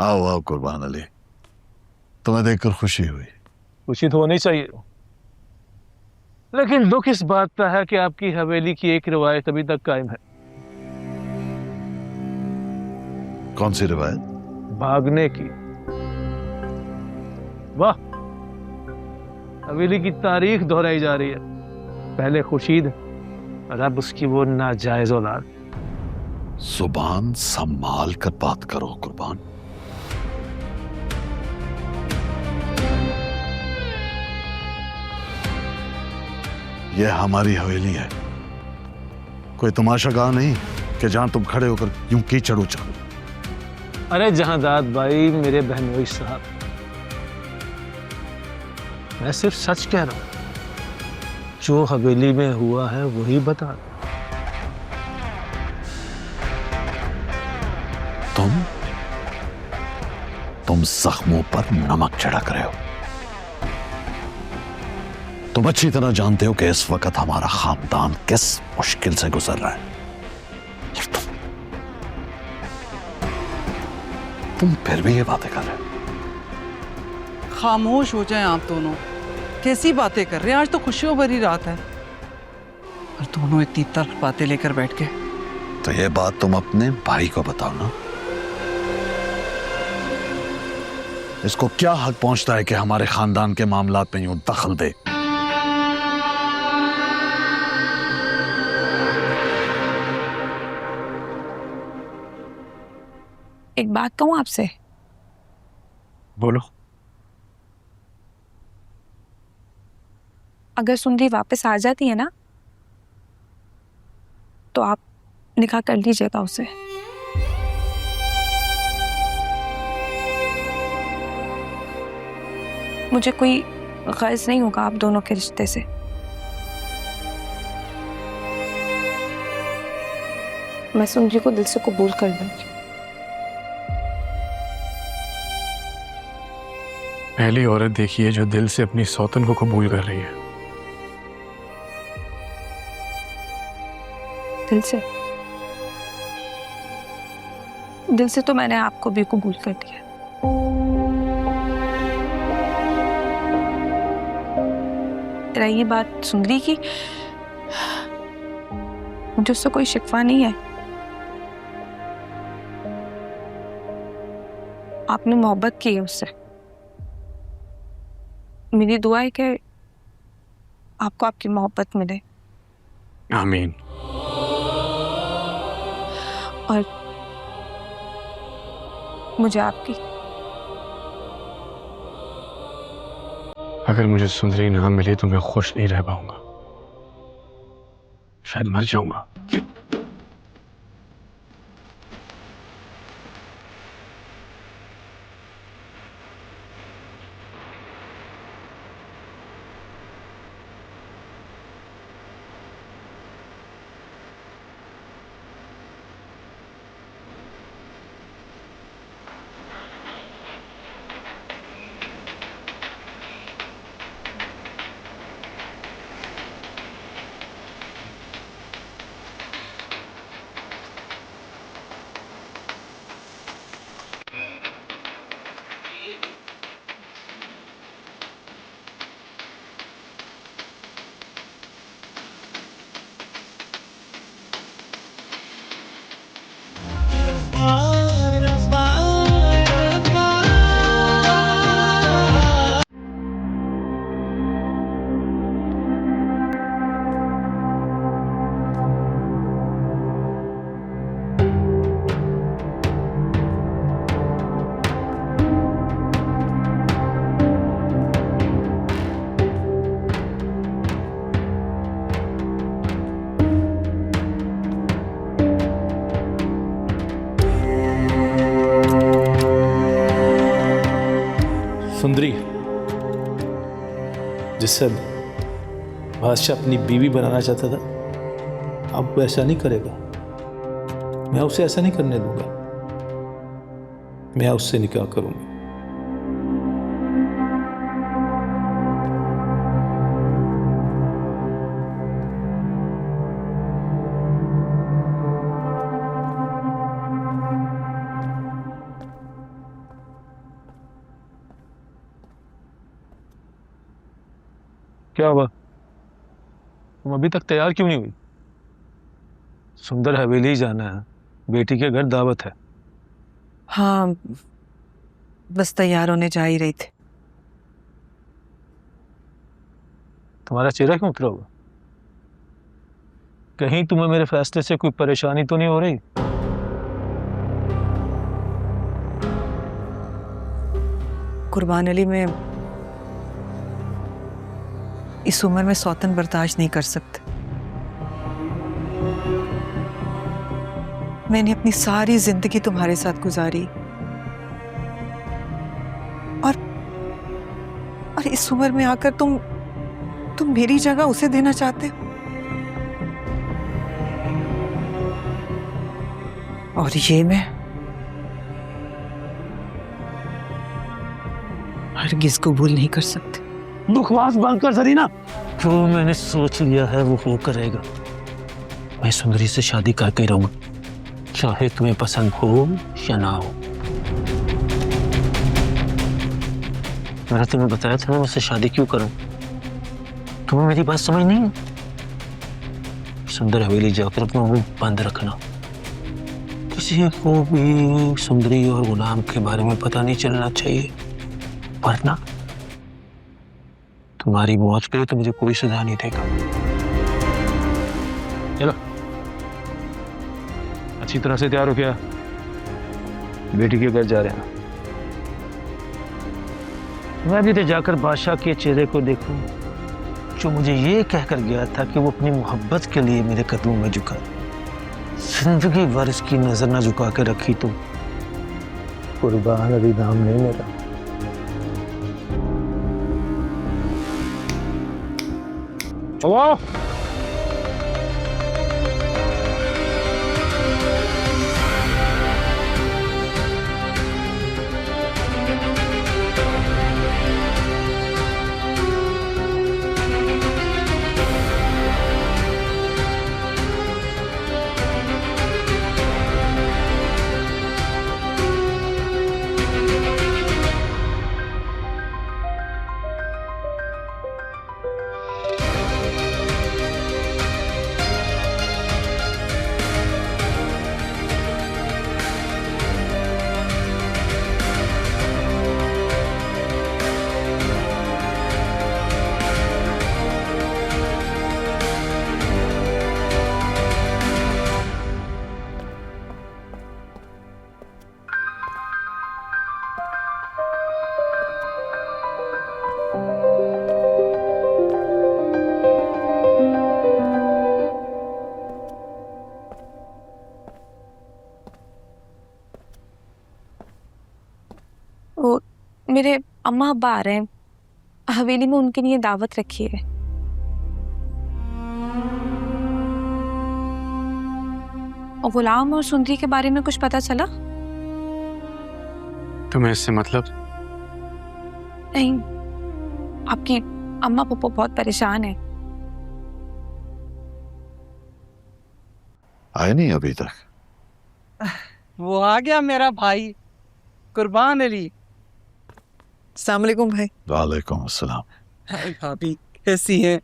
आओ आओ कुर्बान अली, तुम्हें देखकर खुशी हुई। खुशी तो होनी चाहिए, लेकिन दुख इस बात का है कि आपकी हवेली की एक रिवायत अभी तक कायम है। कौन सी रिवायत? भागने की। वाह, हवेली की तारीख दोहराई जा रही है। पहले खुर्शीद और अब उसकी वो नाजायज औलाद। जुबान संभाल कर बात करो कुर्बान। यह हमारी हवेली है, कोई तमाशागाह नहीं कि जहां तुम खड़े होकर यूं कीचड़ उछालो। अरे जहांदाद भाई, मेरे बहनोई साहब, मैं सिर्फ सच कह रहा हूं। जो हवेली में हुआ है वही बता। तुम जख्मों पर नमक छिड़क रहे हो। तुम अच्छी तरह जानते हो कि इस वक्त हमारा खानदान किस मुश्किल से गुजर रहा है। तुम फिर भी ये बातें कर रहे हो। खामोश हो जाएं आप दोनों। कैसी बातें कर रहे हैं? आज तो खुशियों भरी रात है और दोनों इतनी तल्ख बातें लेकर बैठ गए। तो ये बात तुम अपने भाई को बताओ ना। इसको क्या हक पहुंचता है कि हमारे खानदान के मामलात में यूं दखल दे? एक बात कहूं आपसे? बोलो। अगर सुंदरी वापस आ जाती है ना, तो आप निकाह कर लीजिएगा उससे। मुझे कोई गर्ज नहीं होगा आप दोनों के रिश्ते से। मैं सुंदरी को दिल से कबूल कर लूंगी। पहली औरत देखी है जो दिल से अपनी सौतन को कबूल कर रही है। दिल से तो मैंने आपको भी कबूल कर लिया। रही बात सुंदरी की, मुझे उससे कोई शिकवा नहीं है। आपने मोहब्बत की है उससे। मेरी दुआ है कि आपको आपकी मोहब्बत मिले। आमीन। और मुझे आपकी। अगर मुझे सुंदरी ना मिली तो मैं खुश नहीं रह पाऊंगा, शायद मर जाऊंगा। सुंदरी, जिससे बादशाह अपनी बीवी बनाना चाहता था, अब वो ऐसा नहीं करेगा। मैं उसे ऐसा नहीं करने दूंगा। मैं उससे निकाह करूंगा। क्या हुआ? तुम अभी तक तैयार क्यों नहीं हुई? सुंदर हवेली जाना है, बेटी के घर दावत है। हाँ, बस तैयार होने जा ही रही थी। तुम्हारा चेहरा क्यों उतरा हुआ? कहीं तुम्हें मेरे फैसले से कोई परेशानी तो नहीं हो रही? कुर्बान अली, में इस उम्र में सौतन बर्दाश्त नहीं कर सकते। मैंने अपनी सारी जिंदगी तुम्हारे साथ गुजारी और इस उम्र में आकर तुम मेरी जगह उसे देना चाहते हो। और ये मैं हरगिज कबूल नहीं कर सकती। बकवास बंद कर सरीना। जो मैंने सोच लिया है वो करेगा। मैं सुंदरी से शादी करके रहूंगा, चाहे तुम्हें पसंद हो या ना हो। मैंने तुम्हें बताया था मैं उससे शादी क्यों करूं। तुम्हें मेरी बात समझ नहीं? सुंदर हवेली जाकर अपना मुंह बंद रखना। किसी को भी सुंदरी और गुलाम के बारे में पता नहीं चलना चाहिए, वरना तुम्हारी मौत पे तो मुझे कोई सजा नहीं देगा। चलो, अच्छी तरह से तैयार हो गया, बेटी के घर जा रहे हैं। मैं भी तो जाकर बादशाह के चेहरे को देखूं, जो मुझे ये कहकर गया था कि वो अपनी मोहब्बत के लिए मेरे कदमों में झुका। जिंदगी भर इसकी नजर न झुका के रखी तो कुर्बान अली नाम नहीं मेरा। वाह, वो मेरे अम्मा अब्बा आ रहे हैं, हवेली में उनके लिए दावत रखी है। और गुलाम और सुंदरी के बारे में कुछ पता चला? तुम्हें इससे मतलब? नहीं, आपकी अम्मा पप्पो बहुत परेशान है। आए नहीं अभी तक? वो आ गया मेरा भाई कुर्बान अली। अस्सलाम वालेकुम भाई। वालेकुम अस्सलाम। भाभी कैसी हैं?